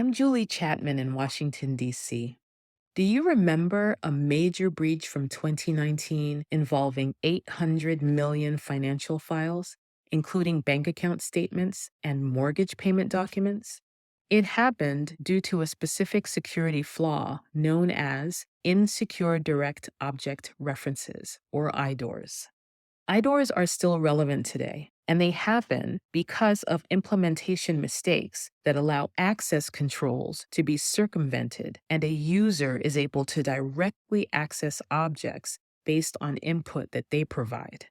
I'm Julie Chatman in Washington, D.C. Do you remember a major breach from 2019 involving 800 million financial files, including bank account statements and mortgage payment documents? It happened due to a specific security flaw known as Insecure Direct Object References, or IDORs. IDORs are still relevant today, and they happen because of implementation mistakes that allow access controls to be circumvented, and a user is able to directly access objects based on input that they provide.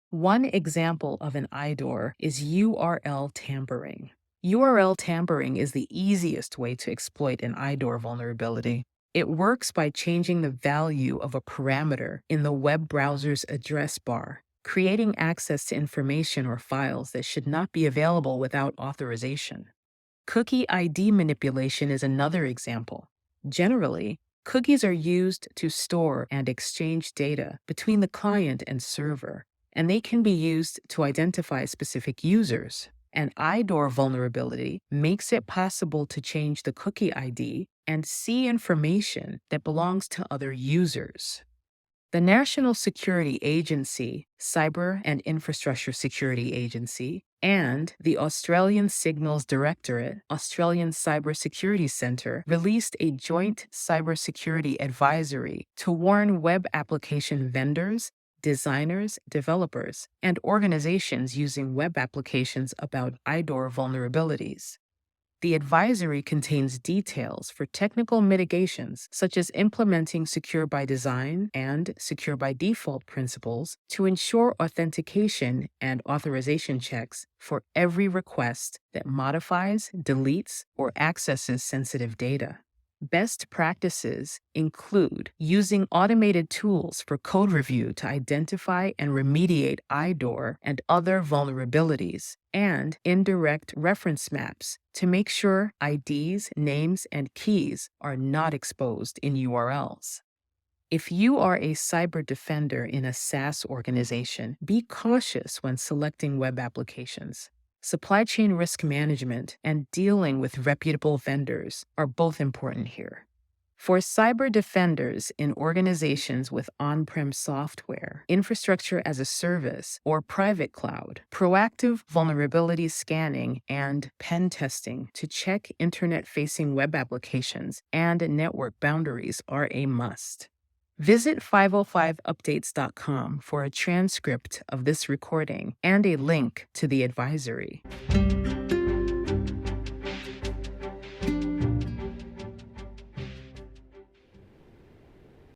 One example of an IDOR is URL tampering. URL tampering is the easiest way to exploit an IDOR vulnerability. It works by changing the value of a parameter in the web browser's address bar, creating access to information or files that should not be available without authorization. Cookie ID manipulation is another example. Generally, cookies are used to store and exchange data between the client and server, and they can be used to identify specific users. An IDOR vulnerability makes it possible to change the cookie ID and see information that belongs to other users. The National Security Agency, Cyber and Infrastructure Security Agency, and the Australian Signals Directorate, Australian Cybersecurity Centre, released a joint cybersecurity advisory to warn web application vendors, designers, developers, and organizations using web applications about IDOR vulnerabilities. The advisory contains details for technical mitigations, such as implementing secure by design and secure by default principles to ensure authentication and authorization checks for every request that modifies, deletes, or accesses sensitive data. Best practices include using automated tools for code review to identify and remediate IDOR and other vulnerabilities, and indirect reference maps to make sure IDs, names, and keys are not exposed in URLs. If you are a cyber defender in a SaaS organization, be cautious when selecting web applications. Supply chain risk management and dealing with reputable vendors are both important here. For cyber defenders in organizations with on-prem software, infrastructure as a service, or private cloud, proactive vulnerability scanning and pen testing to check internet-facing web applications and network boundaries are a must. Visit 505updates.com for a transcript of this recording and a link to the advisory.